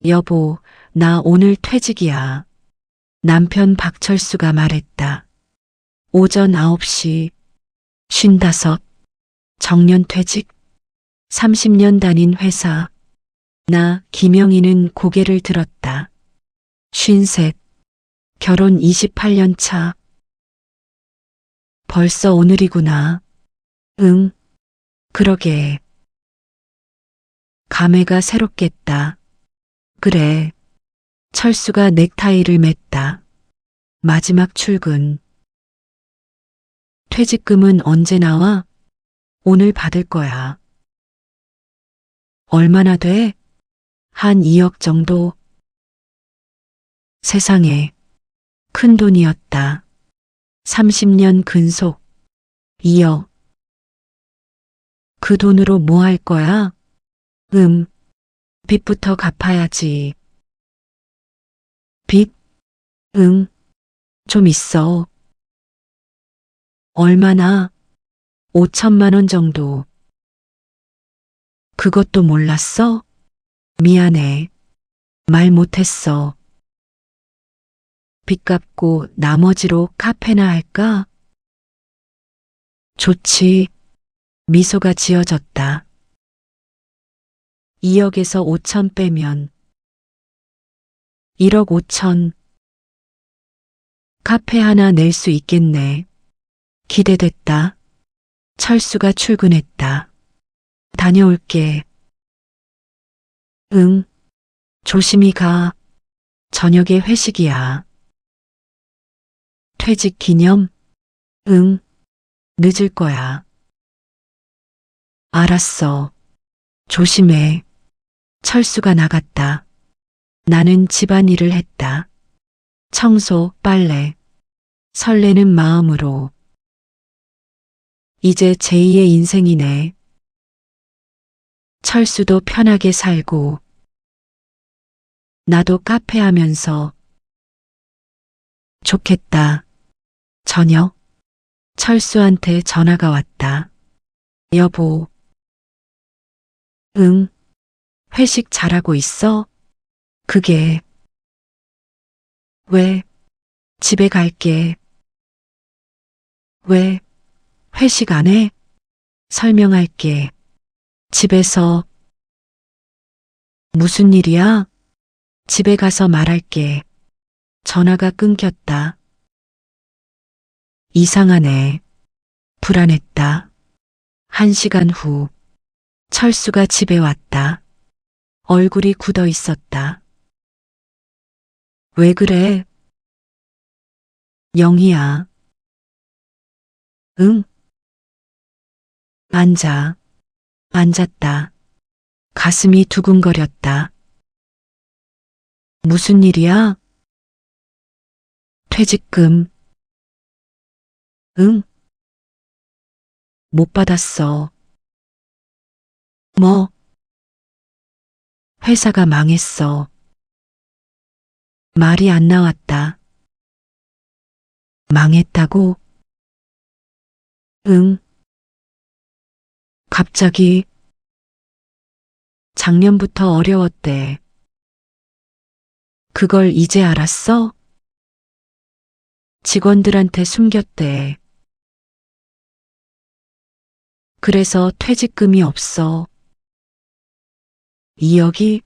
여보, 나 오늘 퇴직이야. 남편 박철수가 말했다. 오전 9시, 55, 정년퇴직, 30년 다닌 회사. 나 김영희는 고개를 들었다. 53, 결혼 28년 차. 벌써 오늘이구나. 응, 그러게. 감회가 새롭겠다. 그래. 철수가 넥타이를 맸다. 마지막 출근. 퇴직금은 언제 나와? 오늘 받을 거야. 얼마나 돼? 한 2억 정도. 세상에. 큰 돈이었다. 30년 근속. 2억. 그 돈으로 뭐 할 거야? 빚부터 갚아야지. 빚? 응, 좀 있어. 얼마나? 5천만 원 정도. 그것도 몰랐어? 미안해. 말 못했어. 빚 갚고 나머지로 카페나 할까? 좋지. 미소가 지어졌다. 2억에서 5천 빼면 1억 5천. 카페 하나 낼 수 있겠네. 기대됐다. 철수가 출근했다. 다녀올게. 응, 조심히 가. 저녁에 회식이야. 퇴직 기념? 응, 늦을 거야. 알았어. 조심해. 철수가 나갔다. 나는 집안일을 했다. 청소, 빨래. 설레는 마음으로. 이제 제2의 인생이네. 철수도 편하게 살고. 나도 카페 하면서. 좋겠다. 저녁. 철수한테 전화가 왔다. 여보. 응. 회식 잘하고 있어? 그게. 왜? 집에 갈게. 왜? 회식 안 해? 설명할게. 집에서. 무슨 일이야? 집에 가서 말할게. 전화가 끊겼다. 이상하네. 불안했다. 1시간 후. 철수가 집에 왔다. 얼굴이 굳어 있었다. 왜 그래? 영희야. 응? 앉아. 앉았다. 가슴이 두근거렸다. 무슨 일이야? 퇴직금. 응? 못 받았어. 뭐? 회사가 망했어. 말이 안 나왔다. 망했다고? 응. 갑자기. 작년부터 어려웠대. 그걸 이제 알았어? 직원들한테 숨겼대. 그래서 퇴직금이 없어. 2억이?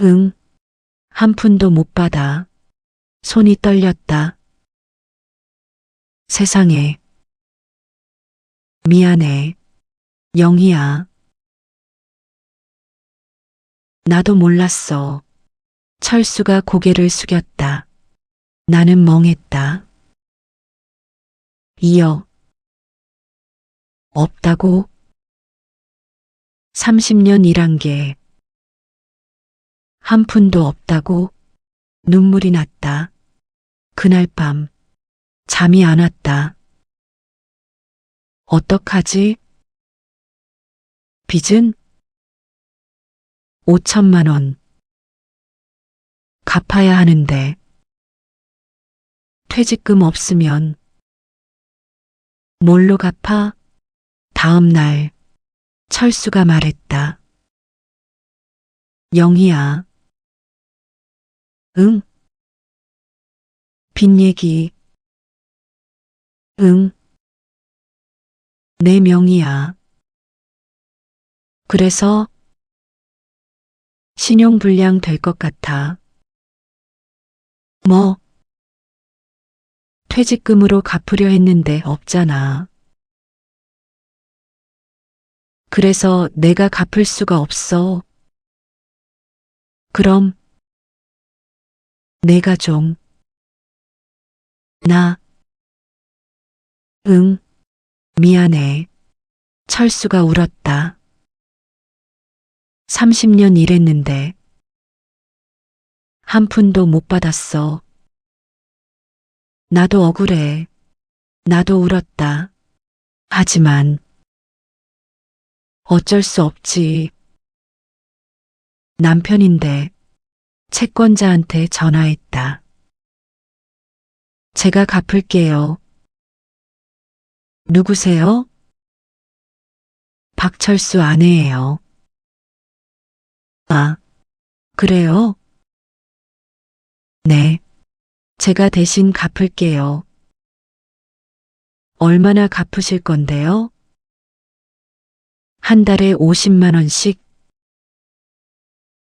응. 한 푼도 못 받아. 손이 떨렸다. 세상에. 미안해. 영희야. 나도 몰랐어. 철수가 고개를 숙였다. 나는 멍했다. 2억. 없다고? 30년 일한 게. 한 푼도 없다고? 눈물이 났다. 그날 밤. 잠이 안 왔다. 어떡하지? 빚은? 5천만 원. 갚아야 하는데. 퇴직금 없으면. 뭘로 갚아? 다음 날. 철수가 말했다. 영희야. 응? 빚 얘기. 응? 내 명의야. 그래서 신용불량 될 것 같아. 뭐, 퇴직금으로 갚으려 했는데 없잖아. 그래서 내가 갚을 수가 없어. 그럼 내가 좀, 나, 응, 미안해. 철수가 울었다. 30년 일했는데 한 푼도 못 받았어. 나도 억울해. 나도 울었다. 하지만 어쩔 수 없지. 남편인데 채권자한테 전화했다. 제가 갚을게요. 누구세요? 박철수 아내예요. 아, 그래요? 네. 제가 대신 갚을게요. 얼마나 갚으실 건데요? 한 달에 50만 원씩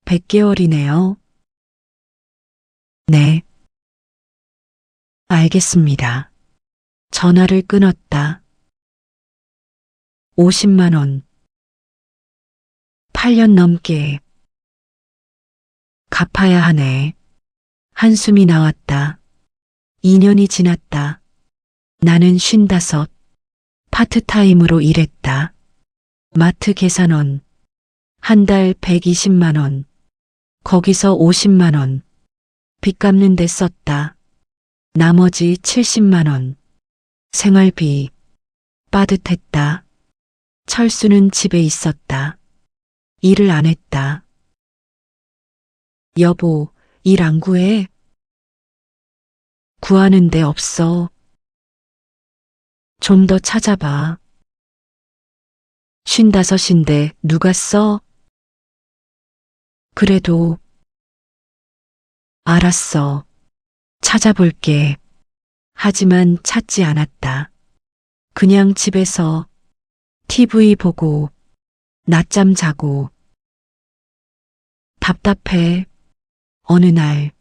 100개월이네요. 네. 알겠습니다. 전화를 끊었다. 50만 원. 8년 넘게 갚아야 하네. 한숨이 나왔다. 2년이 지났다. 나는 55. 파트타임으로 일했다. 마트 계산원. 한 달 120만 원. 거기서 50만 원. 빚 갚는 데 썼다. 나머지 70만 원. 생활비. 빠듯했다. 철수는 집에 있었다. 일을 안 했다. 여보, 일 안 구해? 구하는 데 없어. 좀 더 찾아봐. 55인데 누가 써? 그래도 알았어. 찾아볼게. 하지만 찾지 않았다. 그냥 집에서 TV 보고 낮잠 자고 답답해. 어느 날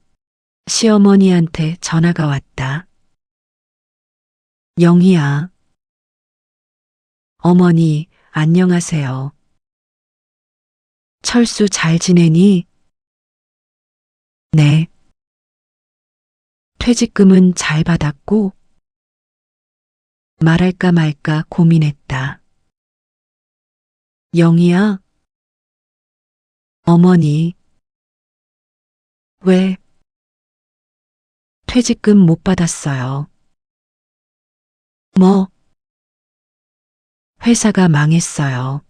시어머니한테 전화가 왔다. 영희야. 어머니, 안녕하세요. 철수 잘 지내니? 네. 퇴직금은 잘 받았고? 말할까 말까 고민했다. 영희야? 어머니. 왜? 퇴직금 못 받았어요. 뭐? 회사가 망했어요.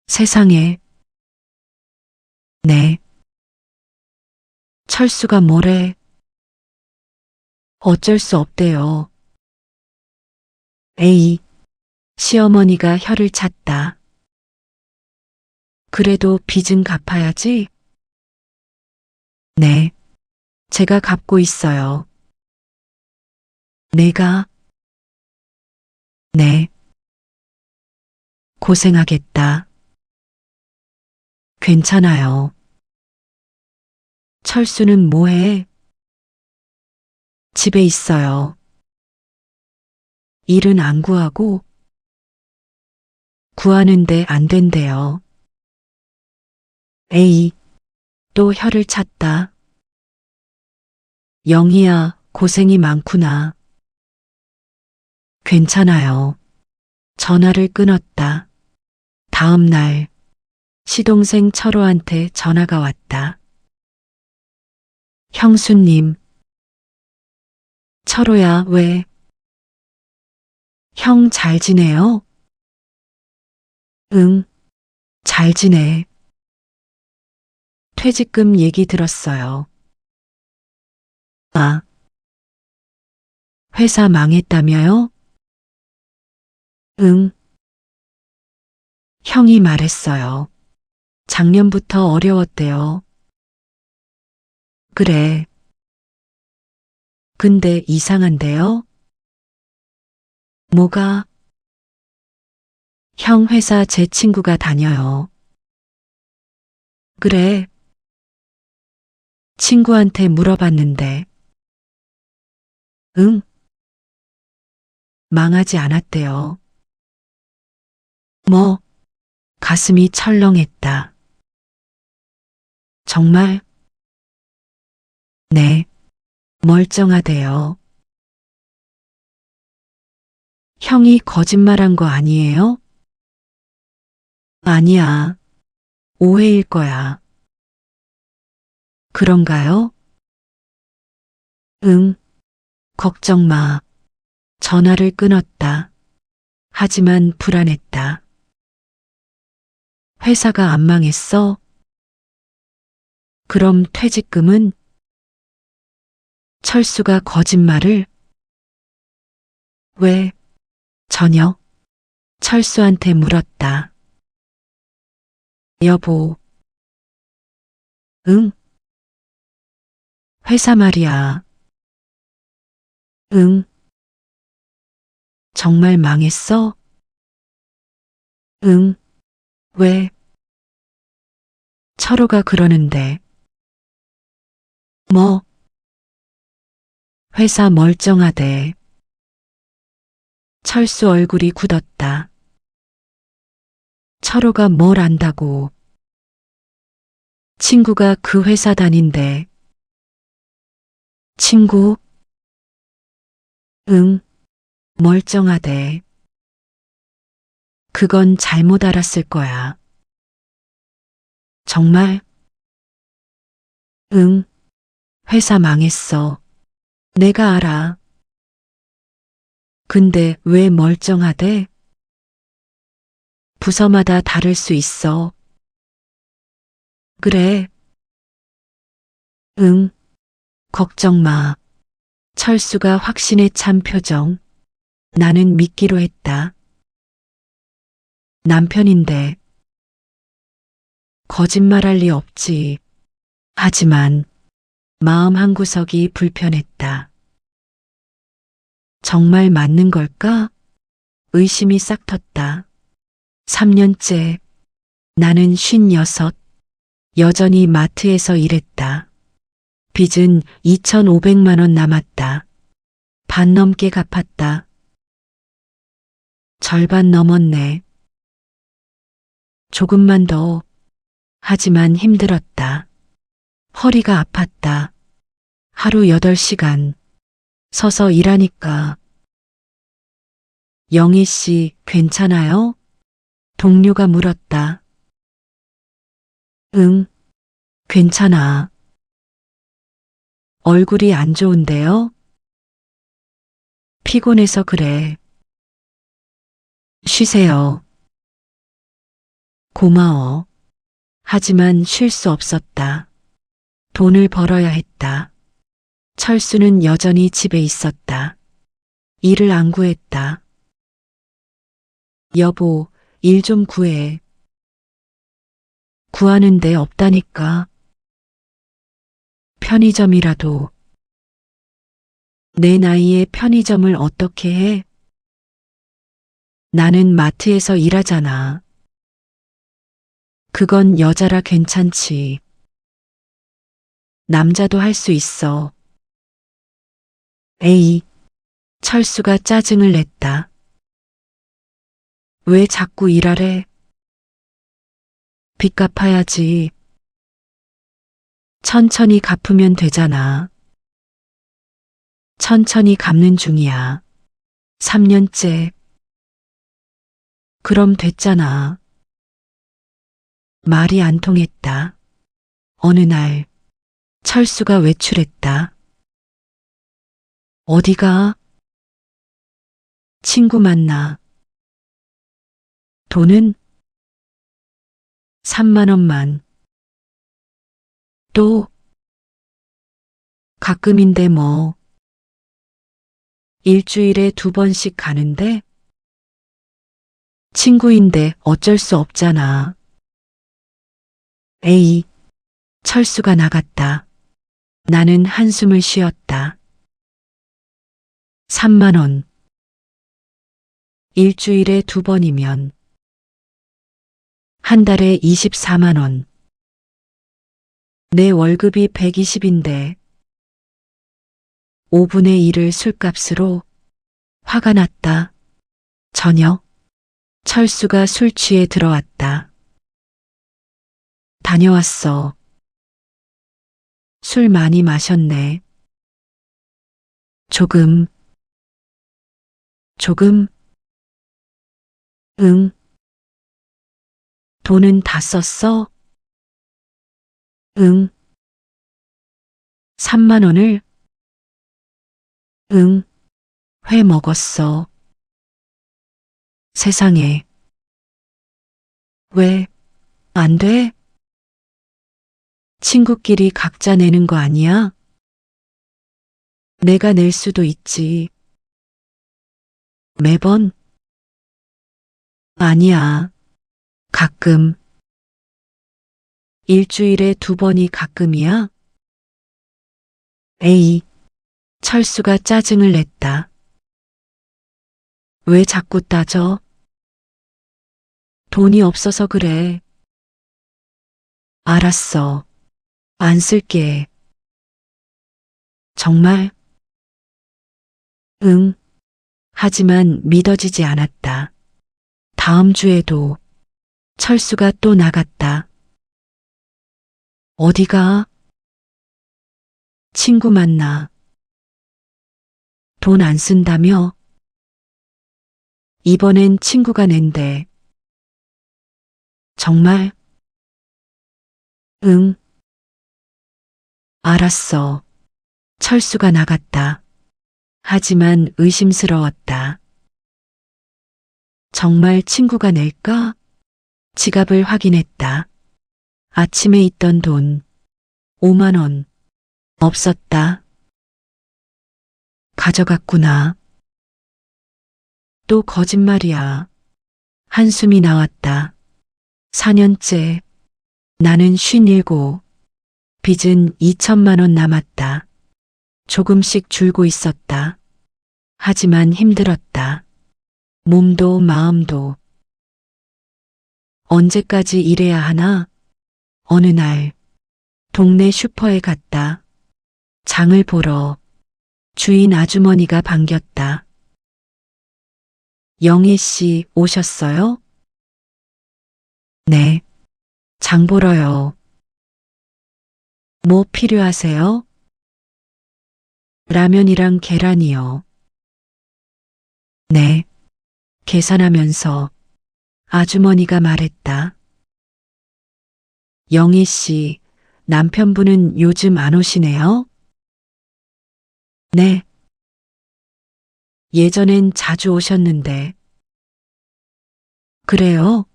세상에. 네. 철수가 뭐래? 어쩔 수 없대요. 에이. 시어머니가 혀를 찼다. 그래도 빚은 갚아야지? 네. 제가 갚고 있어요. 내가? 네. 고생하겠다. 괜찮아요. 철수는 뭐해? 집에 있어요. 일은 안 구하고? 구하는데 안 된대요. 에이, 또 혀를 찼다. 영희야, 고생이 많구나. 괜찮아요. 전화를 끊었다. 다음 날, 시동생 철호한테 전화가 왔다. 형수님. 철호야, 왜? 형 잘 지내요? 응, 잘 지내. 퇴직금 얘기 들었어요. 아, 회사 망했다며요? 응, 형이 말했어요. 작년부터 어려웠대요. 그래. 근데 이상한데요? 뭐가? 형 회사 제 친구가 다녀요. 그래. 친구한테 물어봤는데, 응, 망하지 않았대요. 뭐, 가슴이 철렁했다. 정말? 네, 멀쩡하대요. 형이 거짓말한 거 아니에요? 아니야. 오해일 거야. 그런가요? 응, 걱정 마. 전화를 끊었다. 하지만 불안했다. 회사가 안 망했어? 그럼 퇴직금은? 철수가 거짓말을? 왜? 전혀. 철수한테 물었다. 여보. 응? 회사 말이야. 응? 정말 망했어? 응? 왜? 철호가 그러는데. 뭐? 회사 멀쩡하대. 철수 얼굴이 굳었다. 철호가 뭘 안다고. 친구가 그 회사 다닌대. 친구? 응, 멀쩡하대. 그건 잘못 알았을 거야. 정말? 응, 회사 망했어. 내가 알아. 근데 왜 멀쩡하대? 부서마다 다를 수 있어. 그래. 응, 걱정 마. 철수가 확신에 찬 표정. 나는 믿기로 했다. 남편인데 거짓말할 리 없지. 하지만 마음 한구석이 불편했다. 정말 맞는 걸까? 의심이 싹 텄다. 3년째 나는 56, 여전히 마트에서 일했다. 빚은 2,500만 원 남았다. 반 넘게 갚았다. 절반 넘었네. 조금만 더. 하지만 힘들었다. 허리가 아팠다. 하루 8시간 서서 일하니까. 영희 씨, 괜찮아요? 동료가 물었다. 응, 괜찮아. 얼굴이 안 좋은데요? 피곤해서 그래. 쉬세요. 고마워. 하지만 쉴 수 없었다. 돈을 벌어야 했다. 철수는 여전히 집에 있었다. 일을 안 구했다. 여보, 일 좀 구해. 구하는데 없다니까. 편의점이라도. 내 나이에 편의점을 어떻게 해? 나는 마트에서 일하잖아. 그건 여자라 괜찮지. 남자도 할 수 있어. 에이, 철수가 짜증을 냈다. 왜 자꾸 일하래? 빚 갚아야지. 천천히 갚으면 되잖아. 천천히 갚는 중이야. 3년째. 그럼 됐잖아. 말이 안 통했다. 어느 날 철수가 외출했다. 어디가? 친구 만나. 돈은 3만 원만. 또 가끔인데 뭐. 일주일에 2번씩 가는데? 친구인데 어쩔 수 없잖아. 에이, 철수가 나갔다. 나는 한숨을 쉬었다. 3만 원. 일주일에 2번이면 한 달에 24만 원. 내 월급이 120인데 5분의 1을 술값으로. 화가 났다. 저녁 철수가 술 취해 들어왔다. 다녀왔어. 술 많이 마셨네. 조금. 응. 돈은 다 썼어? 응. 3만 원을? 응. 회 먹었어. 세상에. 왜, 안 돼? 친구끼리 각자 내는 거 아니야? 내가 낼 수도 있지. 매번? 아니야. 가끔. 일주일에 2번이 가끔이야? 에이, 철수가 짜증을 냈다. 왜 자꾸 따져? 돈이 없어서 그래. 알았어. 안 쓸게. 정말? 응. 하지만 믿어지지 않았다. 다음 주에도 철수가 또 나갔다. 어디가? 친구 만나. 돈 안 쓴다며? 이번엔 친구가 낸대. 정말? 응. 알았어. 철수가 나갔다. 하지만 의심스러웠다. 정말 친구가 낼까? 지갑을 확인했다. 아침에 있던 돈 5만 원 없었다. 가져갔구나. 또 거짓말이야. 한숨이 나왔다. 4년째. 나는 57. 빚은 2천만 원 남았다. 조금씩 줄고 있었다. 하지만 힘들었다. 몸도 마음도. 언제까지 일해야 하나? 어느 날 동네 슈퍼에 갔다. 장을 보러. 주인 아주머니가 반겼다. 영애 씨 오셨어요? 네. 장 보러요. 뭐 필요하세요? 라면이랑 계란이요. 네. 계산하면서 아주머니가 말했다. 영희 씨, 남편분은 요즘 안 오시네요? 네. 예전엔 자주 오셨는데. 그래요?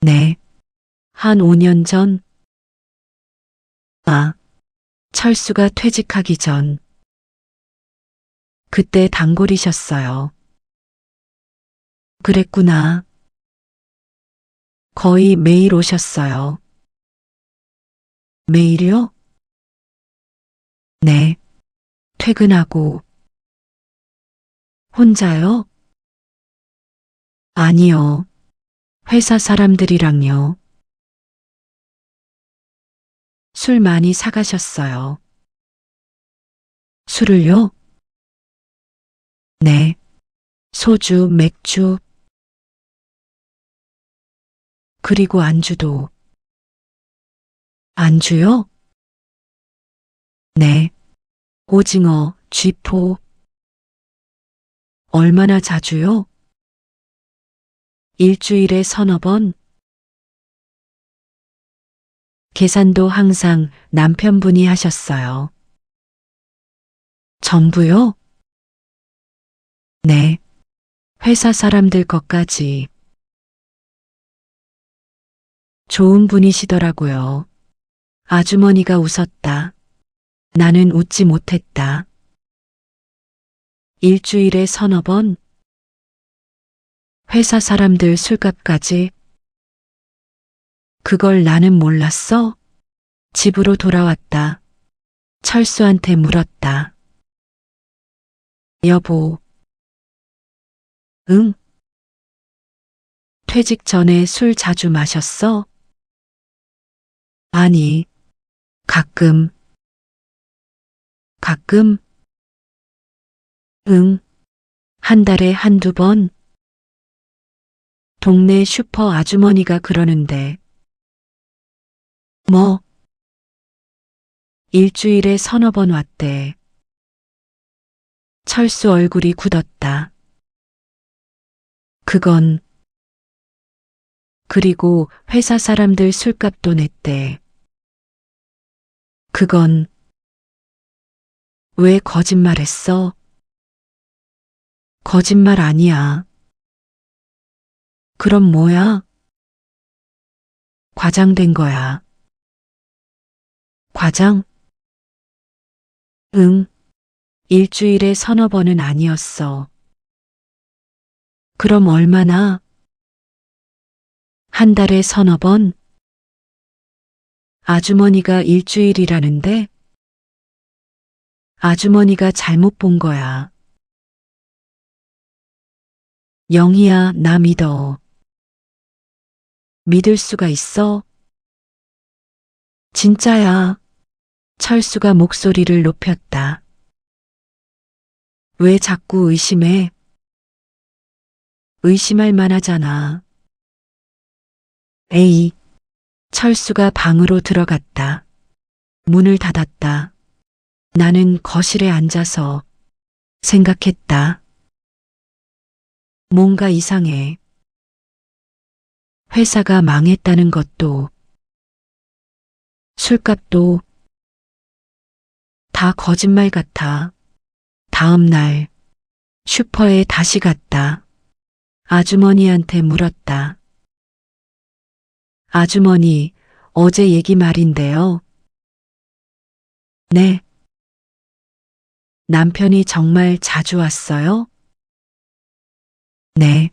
네. 한 5년 전? 아, 철수가 퇴직하기 전. 그때 단골이셨어요. 그랬구나. 거의 매일 오셨어요. 매일요? 네. 퇴근하고. 혼자요? 아니요. 회사 사람들이랑요. 술 많이 사가셨어요. 술을요? 네. 소주, 맥주, 그리고 안주도. 안주요? 네. 오징어, 쥐포. 얼마나 자주요? 일주일에 서너 번? 계산도 항상 남편분이 하셨어요. 전부요? 네. 회사 사람들 것까지. 좋은 분이시더라고요. 아주머니가 웃었다. 나는 웃지 못했다. 일주일에 서너 번? 회사 사람들 술값까지? 그걸 나는 몰랐어? 집으로 돌아왔다. 철수한테 물었다. 여보. 응? 퇴직 전에 술 자주 마셨어? 아니, 가끔. 가끔? 응. 한 달에 한두 번? 동네 슈퍼 아주머니가 그러는데. 뭐? 일주일에 서너 번 왔대. 철수 얼굴이 굳었다. 그건. 그리고 회사 사람들 술값도 냈대. 그건. 왜 거짓말했어? 거짓말 아니야. 그럼 뭐야? 과장된 거야. 과장? 응. 일주일에 서너 번은 아니었어. 그럼 얼마나? 한 달에 서너 번? 아주머니가 일주일이라는데? 아주머니가 잘못 본 거야. 영희야, 나 믿어. 믿을 수가 있어? 진짜야. 철수가 목소리를 높였다. 왜 자꾸 의심해? 의심할 만하잖아. 에이. 철수가 방으로 들어갔다. 문을 닫았다. 나는 거실에 앉아서 생각했다. 뭔가 이상해. 회사가 망했다는 것도, 술값도 다 거짓말 같아. 다음 날 슈퍼에 다시 갔다. 아주머니한테 물었다. 아주머니, 어제 얘기 말인데요. 네. 남편이 정말 자주 왔어요? 네.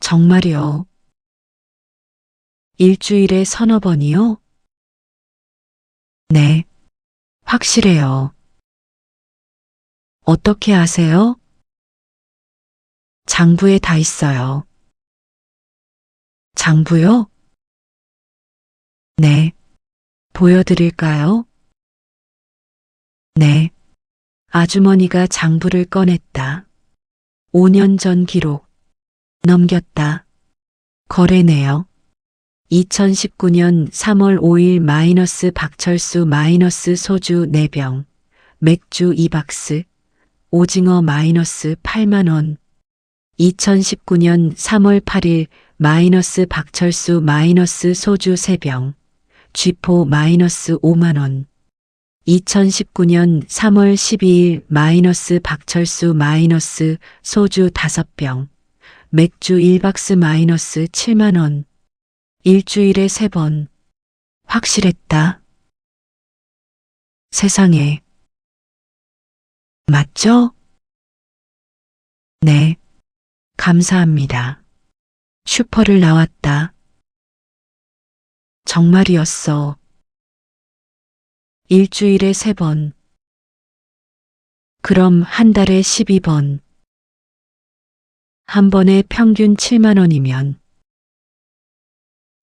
정말이요. 일주일에 서너 번이요? 네. 확실해요. 어떻게 아세요? 장부에 다 있어요. 장부요? 네. 보여드릴까요? 네. 아주머니가 장부를 꺼냈다. 5년 전 기록. 넘겼다. 거래 내역. 2019년 3월 5일 마이너스 박철수 마이너스 소주 4병. 맥주 2박스. 오징어 마이너스 8만 원. 2019년 3월 8일 마이너스 박철수 마이너스 소주 3병. 쥐포 마이너스 5만 원. 2019년 3월 12일 마이너스 박철수 마이너스 소주 5병. 맥주 1박스 마이너스 7만 원. 일주일에 3번. 확실했다. 세상에. 맞죠? 네. 감사합니다. 슈퍼를 나왔다. 정말이었어. 일주일에 3번. 그럼 한 달에 12번. 한 번에 평균 7만 원이면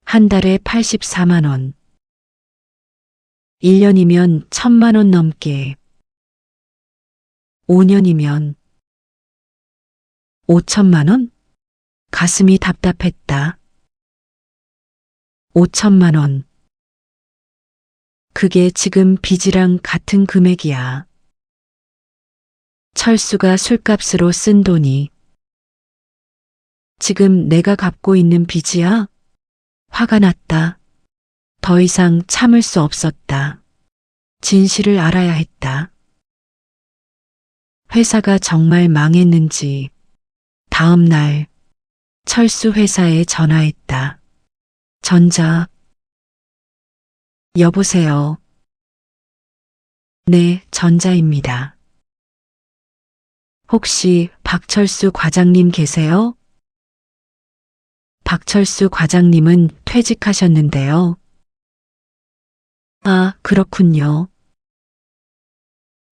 한 달에 84만 원. 1년이면 1,000만 원 넘게. 5년이면 5천만 원? 가슴이 답답했다. 5천만 원. 그게 지금 빚이랑 같은 금액이야. 철수가 술값으로 쓴 돈이 지금 내가 갚고 있는 빚이야? 화가 났다. 더 이상 참을 수 없었다. 진실을 알아야 했다. 회사가 정말 망했는지 다음 날 철수 회사에 전화했다. 전자. 여보세요. 네, 전자입니다. 혹시 박철수 과장님 계세요? 박철수 과장님은 퇴직하셨는데요. 아, 그렇군요.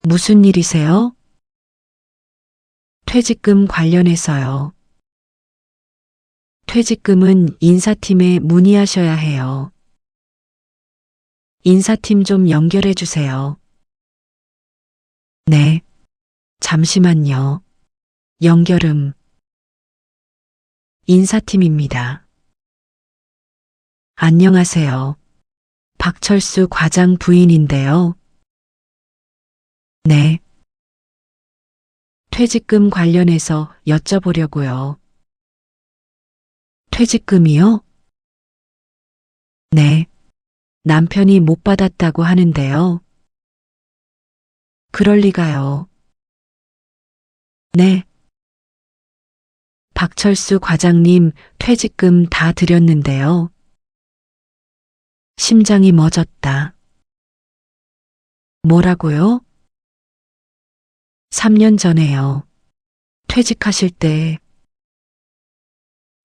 무슨 일이세요? 퇴직금 관련해서요. 퇴직금은 인사팀에 문의하셔야 해요. 인사팀 좀 연결해 주세요. 네, 잠시만요. 연결음. 인사팀입니다. 안녕하세요. 박철수 과장 부인인데요. 네. 퇴직금 관련해서 여쭤보려고요. 퇴직금이요? 네. 남편이 못 받았다고 하는데요. 그럴 리가요. 네. 박철수 과장님 퇴직금 다 드렸는데요. 심장이 멎었다. 뭐라고요? 3년 전에요. 퇴직하실 때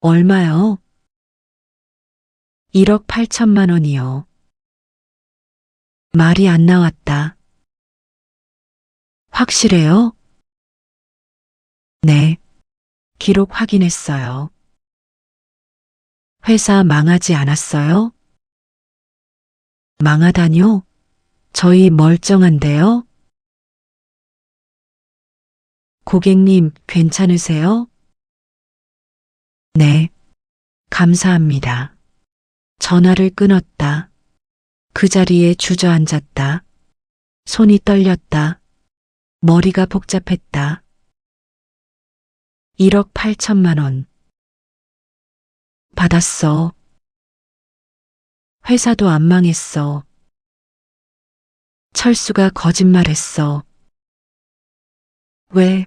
얼마요? 1억 8천만 원이요. 말이 안 나왔다. 확실해요? 네. 기록 확인했어요. 회사 망하지 않았어요? 망하다뇨? 저희 멀쩡한데요? 고객님, 괜찮으세요? 네. 감사합니다. 전화를 끊었다. 그 자리에 주저앉았다. 손이 떨렸다. 머리가 복잡했다. 1억 8천만 원. 받았어. 회사도 안 망했어. 철수가 거짓말했어. 왜?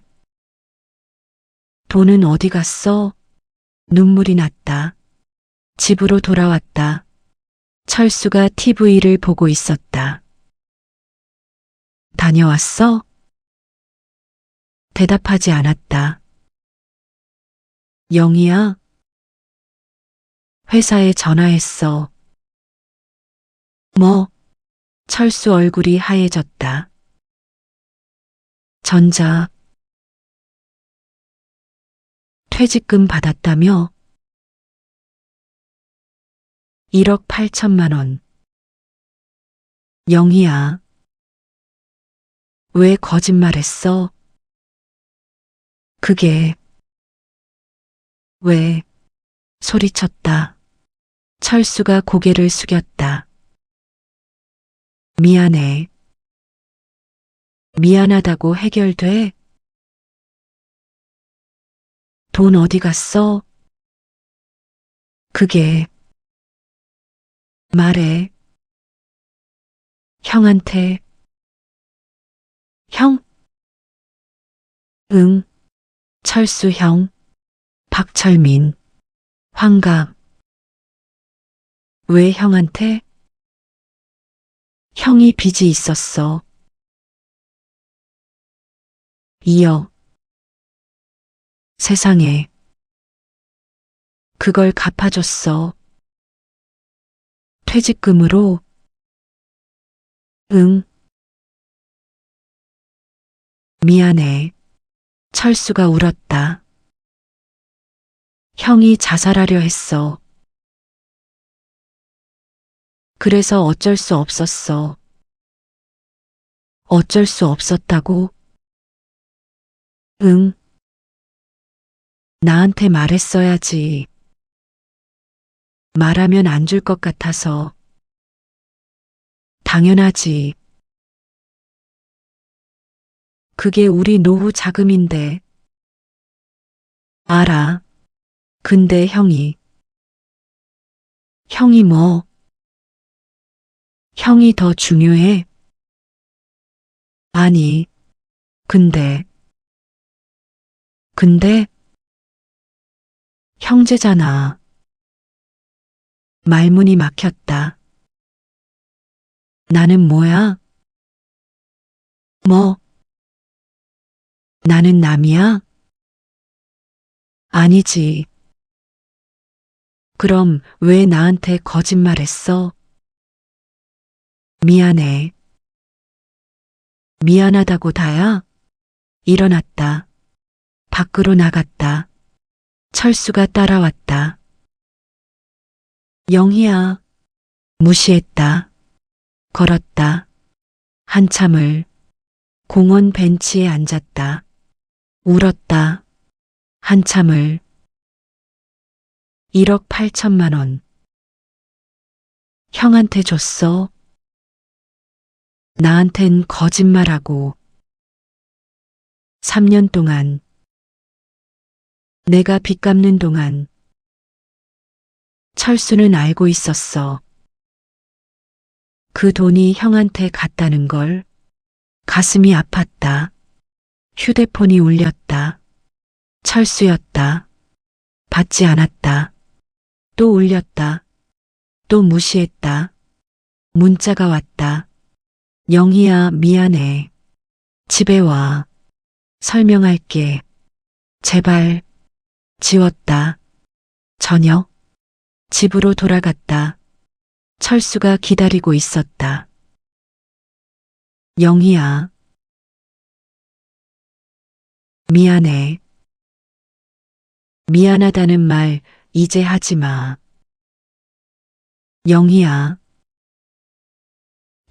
돈은 어디 갔어? 눈물이 났다. 집으로 돌아왔다. 철수가 TV를 보고 있었다. 다녀왔어? 대답하지 않았다. 영희야? 회사에 전화했어. 뭐? 철수 얼굴이 하얘졌다. 전자. 퇴직금 받았다며? 1억 8천만 원. 영희야. 왜 거짓말했어? 그게 왜? 소리쳤다. 철수가 고개를 숙였다. 미안해. 미안하다고 해결돼? 돈 어디 갔어? 그게 말해. 형한테. 형? 응. 철수 형. 박철민. 환각. 왜 형한테? 형이 빚이 있었어. 2억. 세상에. 그걸 갚아줬어. 퇴직금으로? 응. 미안해. 철수가 울었다. 형이 자살하려 했어. 그래서 어쩔 수 없었어. 어쩔 수 없었다고? 응. 나한테 말했어야지. 말하면 안 줄 것 같아서. 당연하지. 그게 우리 노후 자금인데. 알아. 근데 형이 뭐? 형이 더 중요해? 아니, 근데 형제잖아. 말문이 막혔다. 나는 뭐야? 뭐? 나는 남이야? 아니지. 그럼 왜 나한테 거짓말했어? 미안해. 미안하다고 다야? 일어났다. 밖으로 나갔다. 철수가 따라왔다. 영희야. 무시했다. 걸었다. 한참을 공원 벤치에 앉았다. 울었다. 한참을 1억 8천만 원. 형한테 줬어. 나한텐 거짓말하고 3년 동안 내가 빚 갚는 동안 철수는 알고 있었어. 그 돈이 형한테 갔다는 걸. 가슴이 아팠다. 휴대폰이 울렸다. 철수였다. 받지 않았다. 또 울렸다. 또 무시했다. 문자가 왔다. 영희야, 미안해. 집에 와. 설명할게. 제발. 지웠다. 저녁. 집으로 돌아갔다. 철수가 기다리고 있었다. 영희야. 미안해. 미안하다는 말 이제 하지 마. 영희야.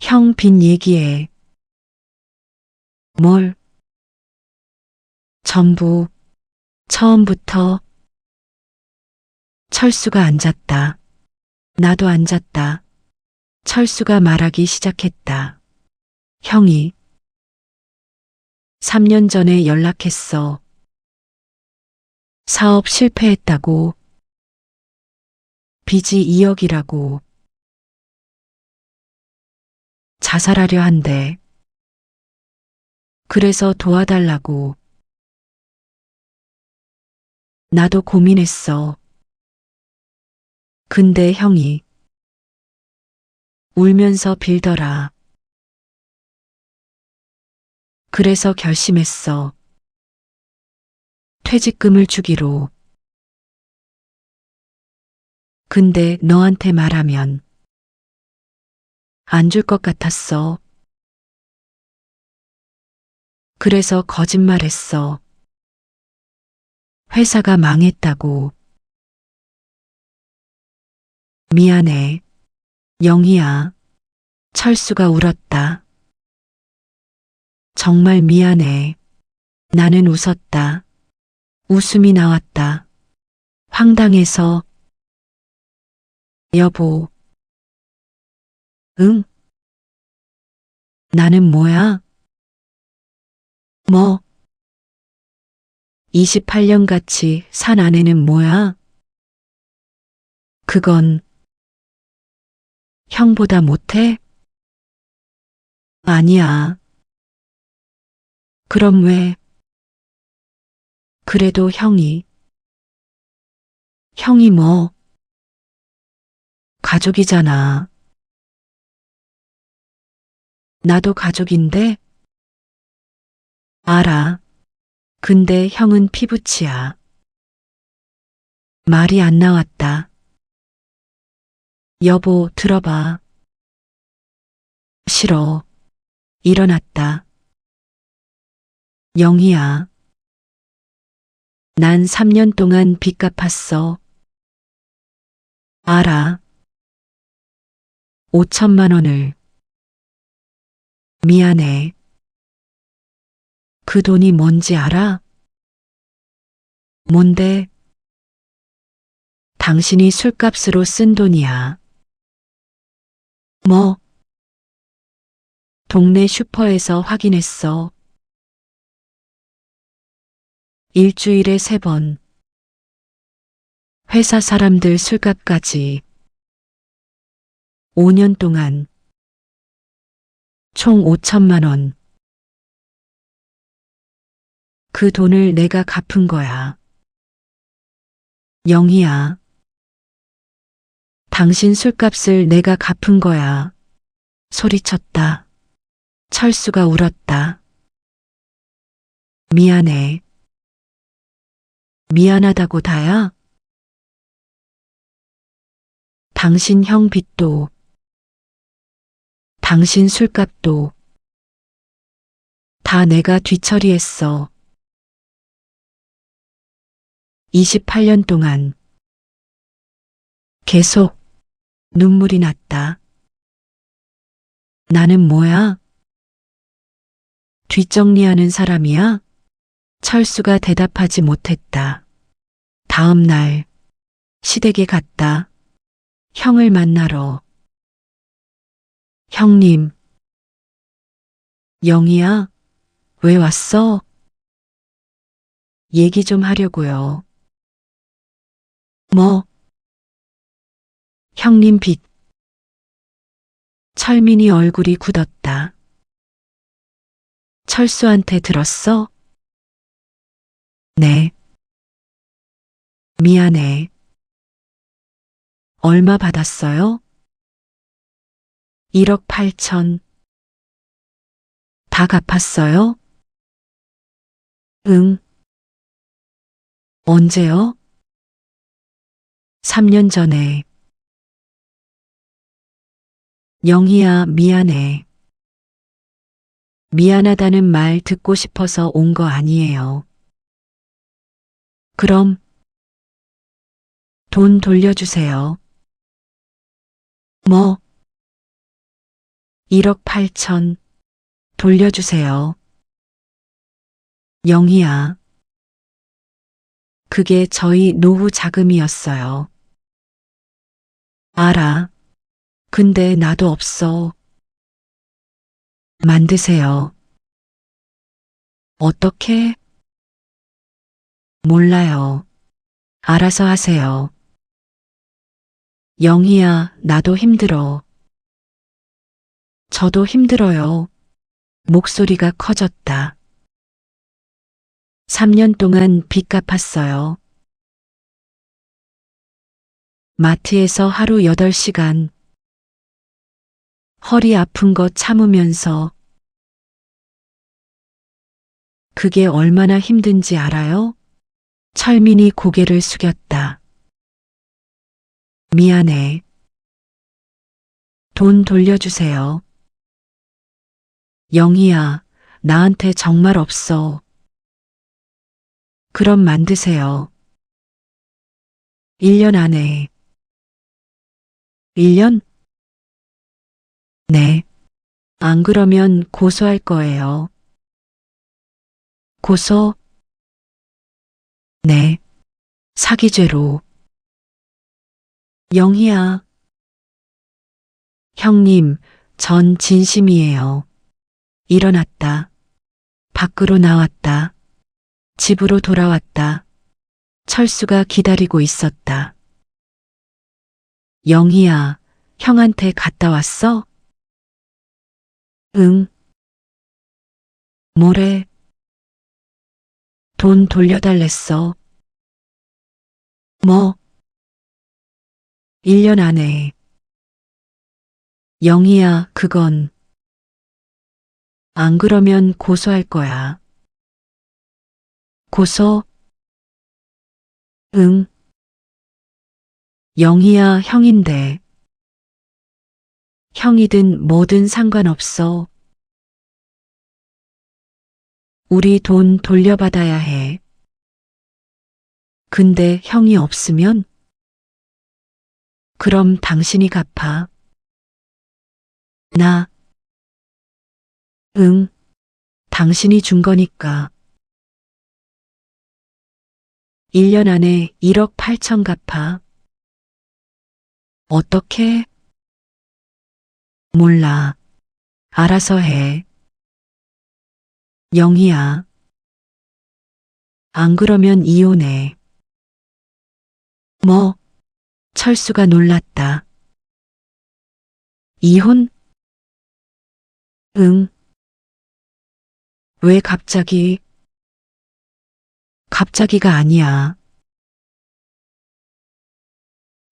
형 빚 얘기해. 뭘? 전부, 처음부터. 철수가 앉았다. 나도 앉았다. 철수가 말하기 시작했다. 형이 3년 전에 연락했어. 사업 실패했다고. 빚이 2억이라고. 자살하려 한대. 그래서 도와달라고. 나도 고민했어. 근데 형이 울면서 빌더라. 그래서 결심했어. 퇴직금을 주기로. 근데 너한테 말하면 안 줄 것 같았어. 그래서 거짓말했어. 회사가 망했다고. 미안해. 영희야. 철수가 울었다. 정말 미안해. 나는 웃었다. 웃음이 나왔다. 황당해서. 여보. 응? 나는 뭐야? 뭐? 28년 같이 산 아내는 뭐야? 그건 형보다 못해? 아니야. 그럼 왜? 그래도 형이 뭐? 가족이잖아. 나도 가족인데? 알아. 근데 형은 피부치야. 말이 안 나왔다. 여보, 들어봐. 싫어. 일어났다. 영희야. 난 3년 동안 빚 갚았어. 알아. 5천만 원을. 미안해. 그 돈이 뭔지 알아? 뭔데? 당신이 술값으로 쓴 돈이야. 뭐? 동네 슈퍼에서 확인했어. 일주일에 3번. 회사 사람들 술값까지. 5년 동안. 총 5천만 원. 그 돈을 내가 갚은 거야. 영희야. 당신 술값을 내가 갚은 거야. 소리쳤다. 철수가 울었다. 미안해. 미안하다고 다야? 당신 형 빚도, 당신 술값도 다 내가 뒤처리했어. 28년 동안 계속 눈물이 났다. 나는 뭐야? 뒷정리하는 사람이야? 철수가 대답하지 못했다. 다음 날 시댁에 갔다. 형을 만나러. 형님. 영희야, 왜 왔어? 얘기 좀 하려고요. 뭐? 형님 빚. 철민이 얼굴이 굳었다. 철수한테 들었어? 네. 미안해. 얼마 받았어요? 1억 8천. 다 갚았어요? 응. 언제요? 3년 전에. 영희야, 미안해. 미안하다는 말 듣고 싶어서 온 거 아니에요. 그럼 돈 돌려주세요. 뭐? 1억 8천 돌려주세요. 영희야. 그게 저희 노후 자금이었어요. 알아. 근데 나도 없어. 만드세요. 어떻게? 몰라요. 알아서 하세요. 영희야, 나도 힘들어. 저도 힘들어요. 목소리가 커졌다. 3년 동안 빚 갚았어요. 마트에서 하루 8시간. 허리 아픈 거 참으면서. 그게 얼마나 힘든지 알아요? 철민이 고개를 숙였다. 미안해. 돈 돌려주세요. 영희야, 나한테 정말 없어. 그럼 만드세요. 1년 안에. 1년? 네. 안 그러면 고소할 거예요. 고소? 네. 사기죄로. 영희야. 형님, 전 진심이에요. 일어났다. 밖으로 나왔다. 집으로 돌아왔다. 철수가 기다리고 있었다. 영희야, 형한테 갔다 왔어? 응. 뭐래? 돈 돌려달랬어. 뭐? 1년 안에. 영희야, 그건. 안 그러면 고소할 거야. 고소? 응. 영희야, 형인데. 형이든 뭐든 상관없어. 우리 돈 돌려받아야 해. 근데 형이 없으면? 그럼 당신이 갚아. 나. 응. 당신이 준 거니까. 1년 안에 1억 8천 갚아. 어떻게? 몰라. 알아서 해. 영희야. 안 그러면 이혼해. 뭐? 철수가 놀랐다. 이혼? 응. 왜 갑자기? 갑자기가 아니야.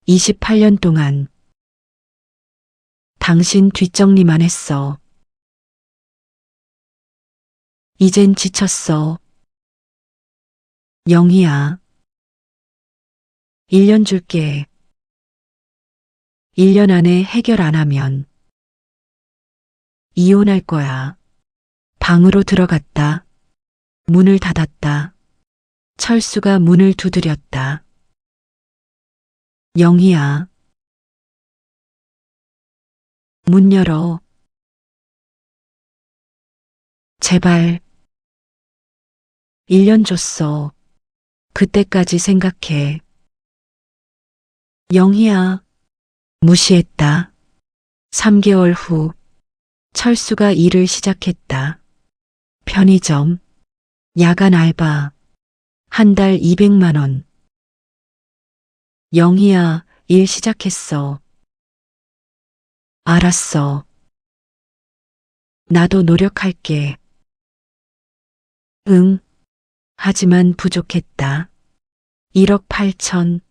28년 동안 당신 뒷정리만 했어. 이젠 지쳤어. 영희야. 1년 줄게. 1년 안에 해결 안 하면 이혼할 거야. 방으로 들어갔다. 문을 닫았다. 철수가 문을 두드렸다. 영희야. 문 열어. 제발. 1년 줬어. 그때까지 생각해. 영희야. 무시했다. 3개월 후 철수가 일을 시작했다. 편의점, 야간 알바, 한 달 200만 원. 영희야, 일 시작했어. 알았어. 나도 노력할게. 응. 하지만 부족했다. 1억 8천,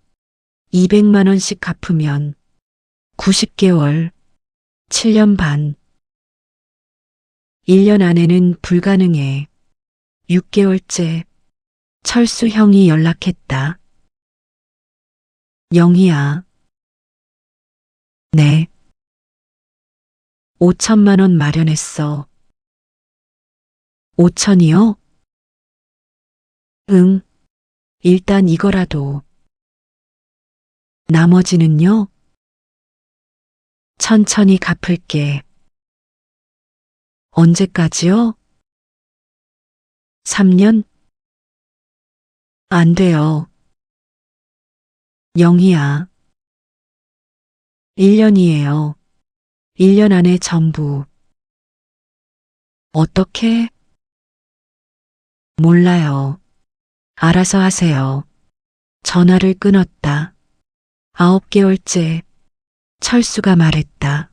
200만 원씩 갚으면 90개월, 7년 반. 1년 안에는 불가능해. 6개월째 철수 형이 연락했다. 영희야. 네. 5천만 원 마련했어. 5천이요? 응. 일단 이거라도. 나머지는요? 천천히 갚을게. 언제까지요? 3년? 안 돼요. 영희야. 1년이에요. 1년 안에 전부. 어떻게? 몰라요. 알아서 하세요. 전화를 끊었다. 9개월째 철수가 말했다.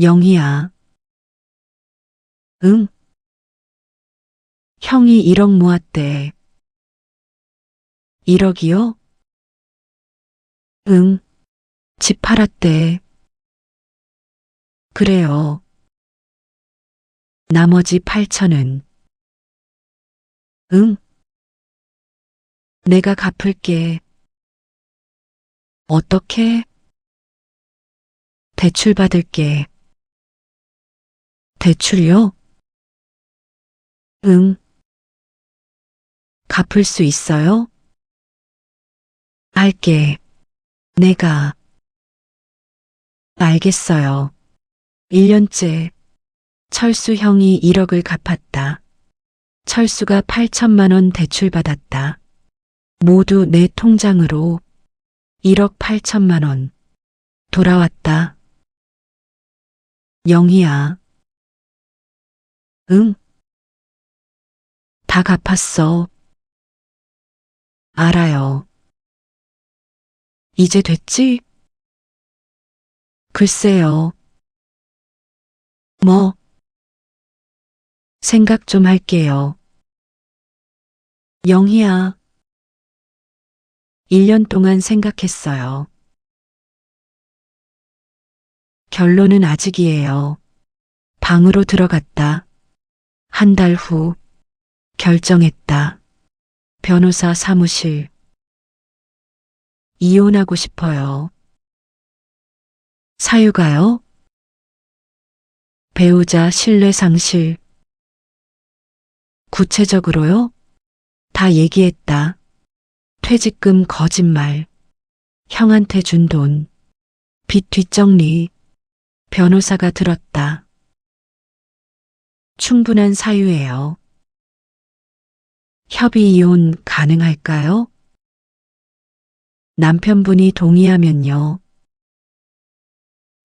영희야. 응? 형이 1억 모았대. 1억이요? 응. 집 팔았대. 그래요. 나머지 8천은? 응? 내가 갚을게. 어떻게? 대출 받을게. 대출요? 응. 갚을 수 있어요? 할게. 내가. 알겠어요. 1년째 철수 형이 1억을 갚았다. 철수가 8천만 원 대출받았다. 모두 내 통장으로 1억 8천만 원 돌아왔다. 영희야. 응? 다 갚았어. 알아요. 이제 됐지? 글쎄요. 뭐? 생각 좀 할게요. 영희야. 1년 동안 생각했어요. 결론은 아직이에요. 방으로 들어갔다. 한 달 후 결정했다. 변호사 사무실. 이혼하고 싶어요. 사유가요? 배우자 신뢰 상실. 구체적으로요? 다 얘기했다. 퇴직금 거짓말. 형한테 준 돈. 빚 뒷정리. 변호사가 들었다. 충분한 사유예요. 협의 이혼 가능할까요? 남편분이 동의하면요.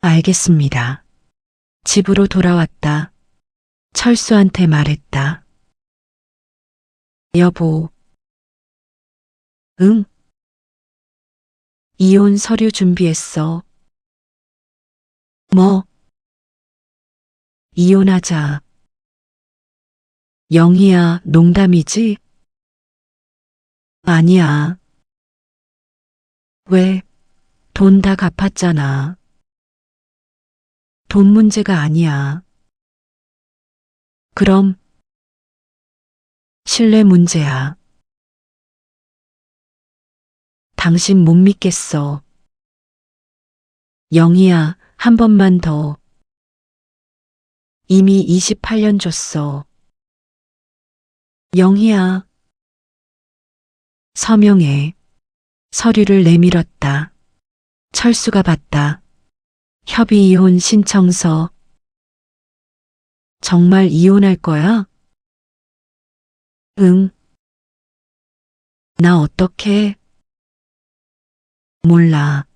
알겠습니다. 집으로 돌아왔다. 철수한테 말했다. 여보. 응? 이혼 서류 준비했어. 뭐? 이혼하자. 영희야, 농담이지? 아니야. 왜? 돈 다 갚았잖아. 돈 문제가 아니야. 그럼 신뢰 문제야. 당신 못 믿겠어. 영희야, 한 번만 더. 이미 28년 줬어. 영희야. 서명해. 서류를 내밀었다. 철수가 봤다. 협의 이혼 신청서. 정말 이혼할 거야? 응. 나 어떡해? 몰라.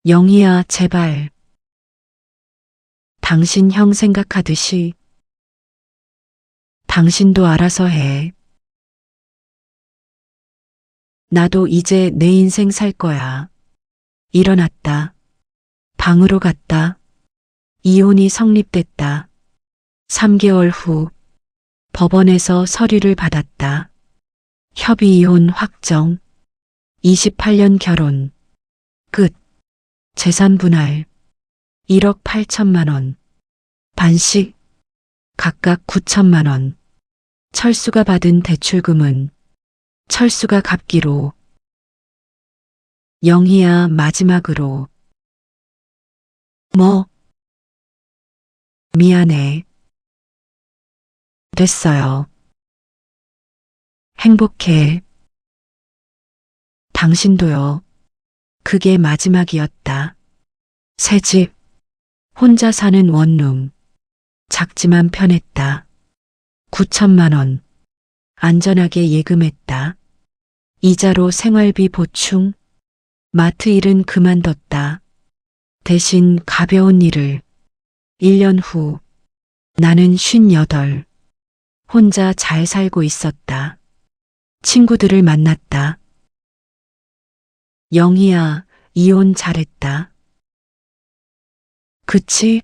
영희야, 제발. 당신 형 생각하듯이. 당신도 알아서 해. 나도 이제 내 인생 살 거야. 일어났다. 방으로 갔다. 이혼이 성립됐다. 3개월 후 법원에서 서류를 받았다. 협의 이혼 확정. 28년 결혼. 끝. 재산 분할. 1억 8천만 원. 반씩. 각각 9천만 원. 철수가 받은 대출금은 철수가 갚기로. 영희야, 마지막으로. 뭐? 미안해. 됐어요. 행복해. 당신도요. 그게 마지막이었다. 새 집. 혼자 사는 원룸. 작지만 편했다. 9천만 원. 안전하게 예금했다. 이자로 생활비 보충. 마트 일은 그만뒀다. 대신 가벼운 일을. 1년 후 나는 58. 혼자 잘 살고 있었다. 친구들을 만났다. 영희야, 이혼 잘했다. 그치?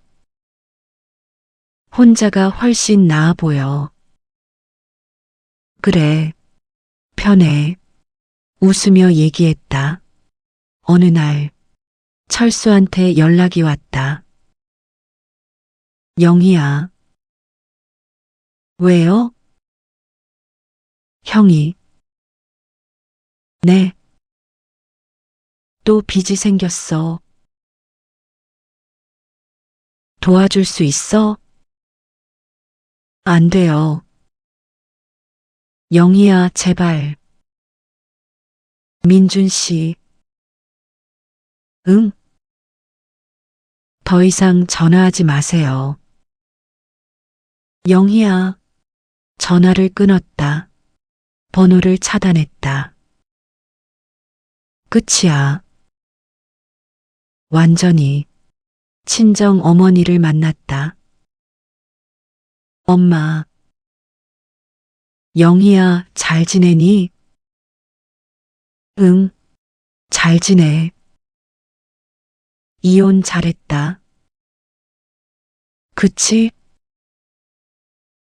혼자가 훨씬 나아 보여. 그래, 편해. 웃으며 얘기했다. 어느 날 철수한테 연락이 왔다. 영희야. 왜요? 형이. 네. 또 빚이 생겼어. 도와줄 수 있어? 안 돼요. 영희야, 제발. 민준 씨. 응? 더 이상 전화하지 마세요. 영희야. 전화를 끊었다. 번호를 차단했다. 끝이야. 완전히. 친정 어머니를 만났다. 엄마. 영희야, 잘 지내니? 응, 잘 지내. 이혼 잘했다. 그치?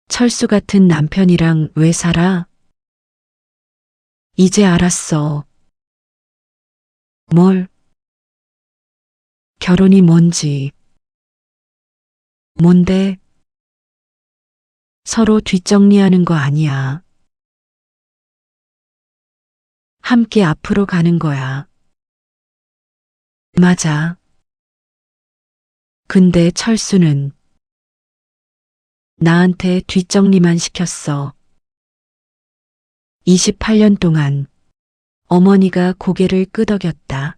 철수 같은 남편이랑 왜 살아? 이제 알았어. 뭘? 결혼이 뭔지. 뭔데? 서로 뒷정리하는 거 아니야. 함께 앞으로 가는 거야. 맞아. 근데 철수는 나한테 뒷정리만 시켰어. 28년 동안 어머니가 고개를 끄덕였다.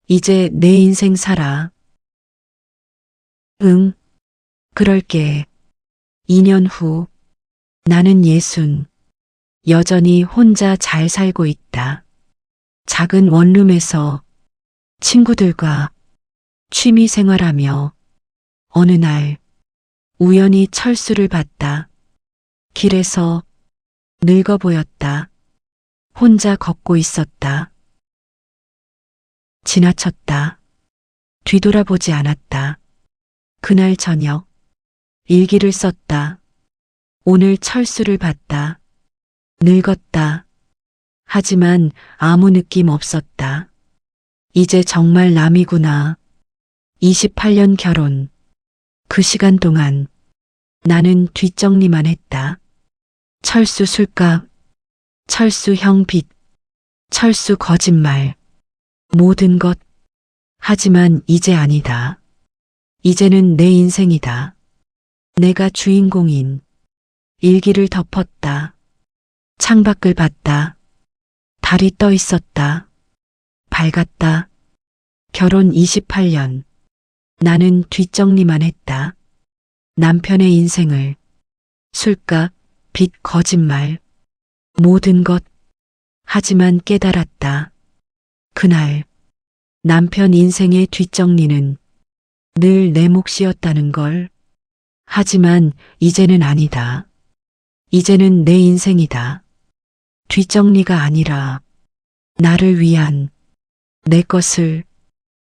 이제 내 인생 살아. 응, 그럴게. 2년 후 나는 60. 여전히 혼자 잘 살고 있다. 작은 원룸에서 친구들과 취미 생활하며 어느 날 우연히 철수를 봤다. 길에서 늙어 보였다. 혼자 걷고 있었다. 지나쳤다. 뒤돌아보지 않았다. 그날 저녁 일기를 썼다. 오늘 철수를 봤다. 늙었다. 하지만 아무 느낌 없었다. 이제 정말 남이구나. 28년 결혼. 그 시간 동안 나는 뒷정리만 했다. 철수 술값, 철수 형 빚, 철수 거짓말. 모든 것. 하지만 이제 아니다. 이제는 내 인생이다. 내가 주인공인. 일기를 덮었다. 창밖을 봤다. 달이 떠 있었다. 밝았다. 결혼 28년. 나는 뒷정리만 했다. 남편의 인생을. 술값, 빚, 거짓말. 모든 것. 하지만 깨달았다. 그날 남편 인생의 뒷정리는 늘 내 몫이었다는 걸. 하지만 이제는 아니다. 이제는 내 인생이다. 뒷정리가 아니라 나를 위한 내 것을